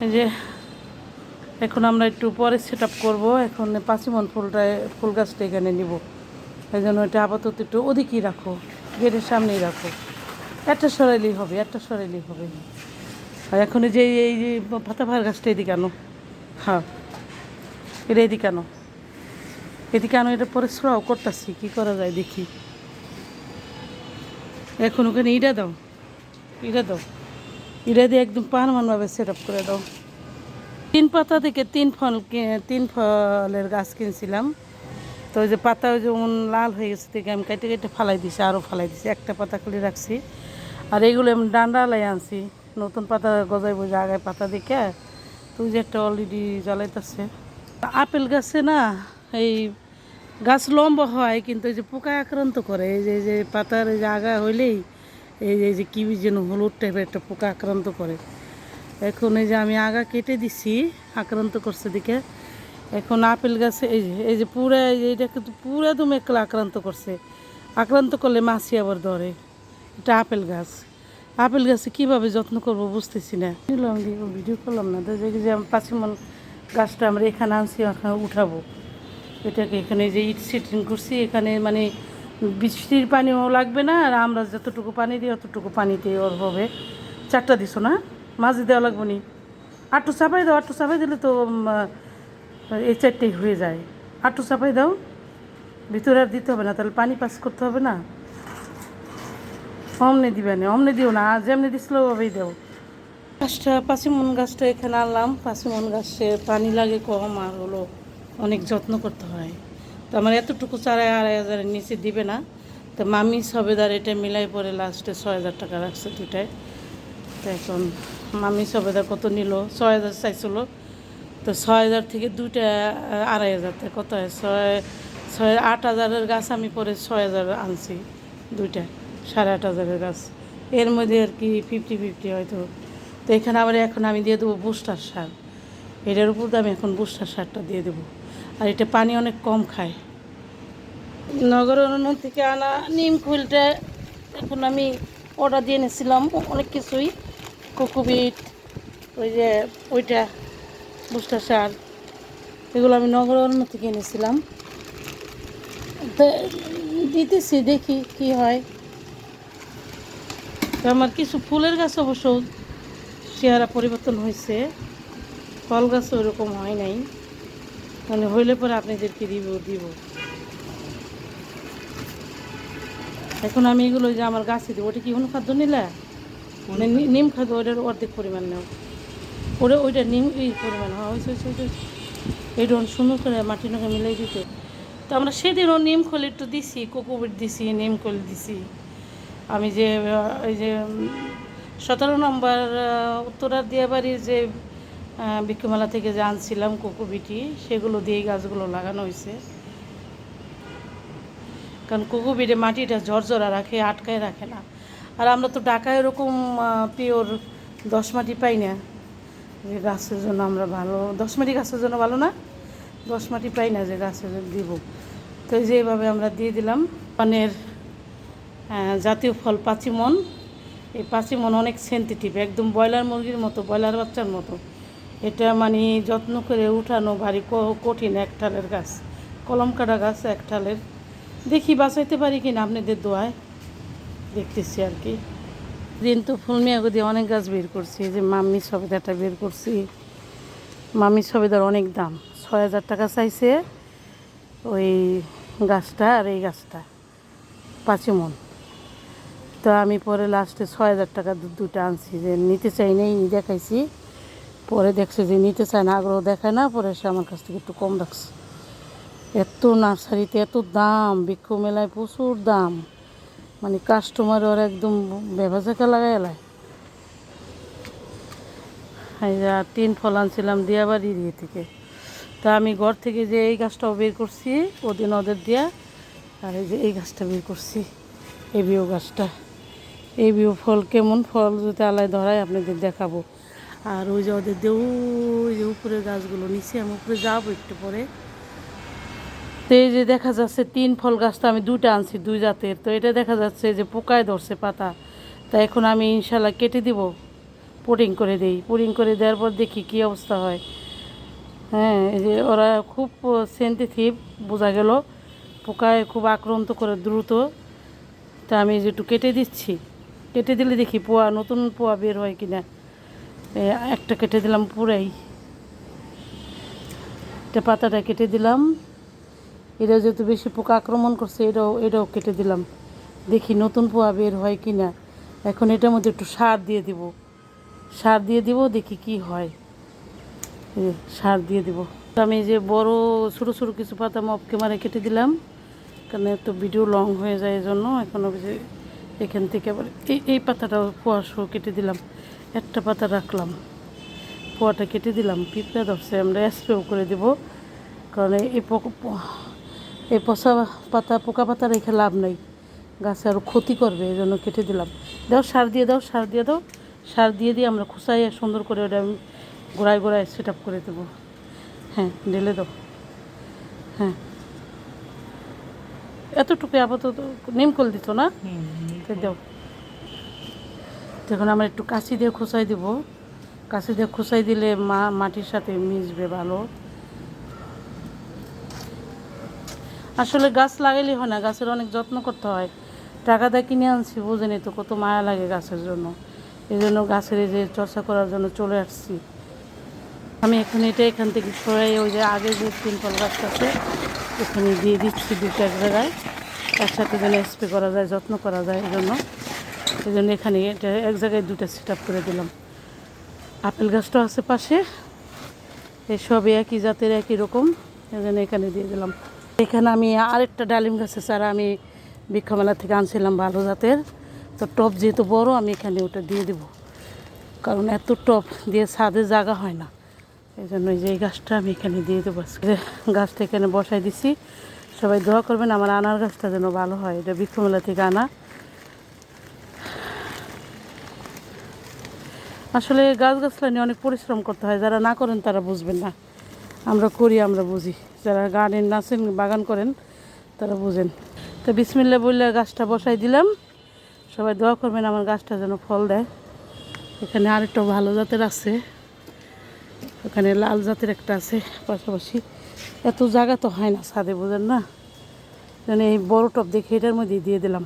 এই যে এখন আমরা একটু পরে সেট আপ করবো। এখন পাঁচিমন ফুল গাছটা এখানে নিব, এই জন্য এটা আপাতত একটু ওদিকেই রাখো, গেটের সামনেই রাখো। একটা সরাইলেই হবে, একটা সরাইলেই হবে। আর এখন যে এই যে পাতাবাহার গাছটা এদিকে আনো, হ্যাঁ এটা এদিকে আনো, এদিকে আনো। এটা পরে সরাও করতেছি, কী করা যায় দেখি। এখন ওখানে ইটা দাও, ইটা দাও, ইটা দিয়ে একদম পারমানভাবে সেট আপ করে দাও। 3 পাতা থেকে 3 ফলের গাছ কিনছিলাম, তো ওই যে পাতা ওই যেমন লাল হয়ে গেছে থেকে আমি কেটে কেটে ফালাই দিছি, আরও ফালাই দিছি, একটা পাতা খালি রাখছি। আর এইগুলো আমি ডান্ডা লাই আনছি, নতুন পাতা গজাইব যে আগায় পাতা দেখে। তো যে একটা অলরেডি জ্বালাইতেছে। আপেল গাছে না এই গাছ লম্বা হয়, কিন্তু এই যে পোকায় আক্রান্ত করে, এই যে পাতার এই যে আগা হইলেই এই যে কি যেন হলুদ টাইপের একটা পোকা আক্রান্ত করে। এখন এই যে আমি আগা কেটে দিছি, আক্রান্ত করছে দিকে। এখন আপেল গাছে এই যে পুরা এইটা কিন্তু পুরো একদম একলা আক্রান্ত করছে। আক্রান্ত করলে মাছি আবার ধরে। এটা আপেল গাছ, আপেল গাছে কীভাবে যত্ন করব বুঝতেছি না। নিলাম ভিডিও করলাম না তো, যে পাঁচিমন গাছটা আমরা এখানে আনছি, ওখানে উঠাবো এটাকে। এখানে যে ইট সিটিং করছি, এখানে মানে বৃষ্টির পানিও লাগবে না, আর আমরা যতটুকু পানি দিই অতটুকু পানিতে ওর হবে। 4টা দিছো না, মাঝে দেওয়া লাগবো নি। আটটু চাপাই দাও, আটটু চাপাই দিলে তো এই 4টেই হয়ে যায়। আটটু চাপাই দাও, ভিতরে আর দিতে হবে না, তাহলে পানি পাস করতে হবে না। অমনে দিবে না, অমনে দিও না, যেমনি দিছিল ওভাবেই দাও। গাছটা পাঁচিমন গাছটা এখানে আনলাম। পাঁচিমন গাছে পানি লাগে কম, আর হলো অনেক যত্ন করতে হয়। তো আমার এতটুকু চারা 2,500-এর নিচে দিবে না। তো মামি সবেদার এটা মিলাই পরে লাস্টে 6,000 টাকা রাখছে দুটায়। তো এখন মামি সবেদার কত নিল, 6,000 চাইছিল। তো 6,000 থেকে দুইটা 2,500, কত হয় 8,000-এর গাছ আমি পরে 6,000 আনছি দুইটা, 8,500-এর গাছ। এর মধ্যে আর কি 50-50 হয়তো। তো এখানে আবার এখন আমি দিয়ে দেবো বুস্টার সার, এটার উপর আমি এখন বুস্টার সারটা দিয়ে দেবো। আর এটা পানি অনেক কম খায়। নগর উন্নয়ন থেকে আনা নিম খৈলটা এখন আমি অর্ডার দিয়ে এনেছিলাম অনেক কিছুই, কোকোবিট, ওই যে ওইটা বুস্টার সার, এগুলো আমি নগর উন্নয়ন থেকে এনেছিলাম। তো দিতেছি, দেখি কি হয়। তো আমার কিছু ফুলের গাছ অবশ্য চেহারা পরিবর্তন হয়েছে, ফল গাছ ওইরকম হয় নাই, মানে হইলে পরে আপনাদেরকে রিভিউ দিব। এখন আমি এগুলো যে আমার গাছে দিব, ওটা কি অনুখাদ্য নিলে মানে নিম খাদ্য, ওইটার অর্ধেক পরিমাণ নেও, ওইটা নিম এই পরিমাণ হয় এইটা সুন্দর করে মাটির নৌকা মিলাই দিতে। তো আমরা সেদিনও নিম খোল একটু দিছি, কোকোবিট দিছি, নিম খোল দিছি। আমি যে এই যে 17 নম্বর উত্তরার দিয়াবাড়ির যে বিক্ষমেলা থেকে যে আনছিলাম কোকোবিটি, সেগুলো দিয়েই গাছগুলো লাগানো হয়েছে। কারণ কোকোবিটে মাটিটা ঝরঝরা রাখে, আটকায় রাখে না। আর আমরা তো ঢাকায় এরকম পিওর 10 মাটি পাই না, যে গাছের জন্য আমরা ভালো 10 মাটি গাছের জন্য ভালো না, 10 মাটি পাই না যে গাছের দিব। তো এই যে এইভাবে আমরা দিয়ে দিলাম। পানের জাতীয় ফল পাঁচিমন। এই পাঁচিমন অনেক সেনসিটিভ, একদম ব্রয়লার মুরগির মতো, ব্রয়লার বাচ্চার মতো। এটা মানে যত্ন করে উঠানো ভারী কঠিন। একটালের গাছ, কলম কাটা গাছ একটালের। দেখি বাঁচাইতে পারি কিনা, আপনাদের দোয়ায় দেখতেছি আর কি। দিন তো ফুলমিয়াগো দিয়ে অনেক গাছ বের করছি, যে মাম্মি সবেদাটা বের করছি। মাম্মি সবেদার অনেক দাম, 6,000 টাকা চাইছে ওই গাছটা, আর এই গাছটা পাঁচিমন। তো আমি পরে লাস্টে 6,000 টাকা দুটো আনছি, যে নিতে চাই নেই, দেখাইছি। পরে দেখছে যে নিতে চায় না, আগ্রহ দেখায় না, পরে সে আমার কাছ থেকে একটু কম রাখছে। এত নার্সারিতে এত দাম, বৃক্ষ মেলায় প্রচুর দাম, মানে কাস্টমার ওরা একদম ব্যবসাকে লাগাই এলায়। এই যে 3 ফল আনছিলাম দিয়াবাড়ির ইয়ে থেকে। তা আমি ঘর থেকে যে এই গাছটাও বের করছি ওদিন ওদের দিয়া, আর এই যে এই গাছটা বের করছি, এবিও গাছটা। এবিও ফল কেমন, ফল যদি আলায় ধরায় আপনাদের দেখাবো। আর ওই যে ওদের দিয়ে ওই যে উপরের গাছগুলো নিচে, আমি উপরে যাবো একটু পরে। তো এই যে দেখা যাচ্ছে 3 ফল গাছটা আমি 2টা আনছি, 2 জাতের। তো এটা দেখা যাচ্ছে যে পোকায় ধরছে পাতা, তা এখন আমি ইনশাল্লাহ কেটে দিব, পুডিং করে দিই। পুডিং করে দেওয়ার পর দেখি কী অবস্থা হয়। হ্যাঁ, এই যে ওরা খুব সেনসিটিভ, বোঝা গেল পোকায় খুব আক্রান্ত করে দ্রুত। তা আমি যে একটু কেটে দিচ্ছি, কেটে দিলে দেখি পোয়া, নতুন পোয়া বের হয় কিনা। একটা কেটে দিলাম পুরাই, এটা পাতাটা কেটে দিলাম। এটা যেহেতু বেশি পোকা আক্রমণ করছে, এটাও কেটে দিলাম। দেখি নতুন পোয়া বের হয় কি না। এখন এটার মধ্যে একটু সার দিয়ে দিব, দেখি কি হয়। সার দিয়ে দিব। আমি যে বড় ছোটো ছোটো কিছু পাতা মপকে মারে কেটে দিলাম, কারণ এত ভিডিও লং হয়ে যায়, এই জন্য এখন যে এখান থেকে আবার এই পাতাটাও পোয়া সহ কেটে দিলাম। একটা পাতা রাখলাম, পোয়াটা কেটে দিলাম। পিঁপড়া ধরছে, আমরা স্প্রেও করে দেব, কারণ এই পচা পাতা, পোকা পাতা রেখে লাভ নাই, গাছে আরও ক্ষতি করবে, এই জন্য কেটে দিলাম। সার দিয়ে দাও, সার দিয়ে আমরা খুঁচাইয়ে সুন্দর করে ওটা আমি গোড়ায় গোড়ায় সেট আপ করে দেবো। হ্যাঁ, ঢেলে দাও। হ্যাঁ, এতটুকু আপাতত নিমকল দিত না, দাও। তখন আমরা একটু কাঁচি দিয়ে খুঁচাই দিব। কাঁচি দিয়ে খুঁচাই দিলে মাটির সাথে মিশবে ভালো। আসলে গাছ লাগাইলে হয় না, গাছের অনেক যত্ন করতে হয়। টাকা দিয়ে কিনে আনছি, বুঝেনি তো কত মায়া লাগে গাছের জন্য। এই জন্য গাছের এই যে চর্চা করার জন্য চলে আসছি। আমি এখন এখান থেকে সরাই ওই যে আগে যে 3 ফল গাছটা আছে এখানে দিয়ে দিচ্ছি, দুটো এক জায়গায় একসাথে যেন স্প্রে করা যায়, যত্ন করা যায়। এই জন্য এখানে এটা এক জায়গায় দুটো সেট আপ করে দিলাম। আপেল গাছটাও আছে পাশে, এই সবই একই জাতের, একই রকম, এই জন্য এখানে দিয়ে দিলাম। এখানে আমি আরেকটা ডালিম গাছের চারা আমি বৃক্ষমেলা থেকে আনছিলাম, ভালো জাতের। তো টব যেহেতু বড়, আমি এখানে ওটা দিয়ে দেবো, কারণ এত টব দিয়ে ছাদে জায়গা হয় না। এই জন্য এই গাছটা আমি এখানে দিয়ে দেবো। গাছটা এখানে বসাই দিছি। সবাই দোয়া করবেন আমার আনার গাছটা যেন ভালো হয়। এটা বৃক্ষমেলা থেকে আনা। আসলে গাছগাছলা নিয়ে অনেক পরিশ্রম করতে হয়, যারা না করেন তারা বুঝবেন না। আমরা করি, আমরা বুঝি। যারা গার্ডেন নাচেন, বাগান করেন, তারা বুঝেন। তো বিসমিল্লাহ বললে গাছটা বসাই দিলাম। সবাই দোয়া করবেন আমার গাছটা যেন ফল দেয়। এখানে আরেকটা ভালো জাতের আছে, ওখানে লাল জাতের একটা আছে পাশাপাশি। এত জায়গা তো হয় না ছাদে, বুঝেন না, এই বড় টব দেখে এটার মধ্যে দিয়ে দিলাম।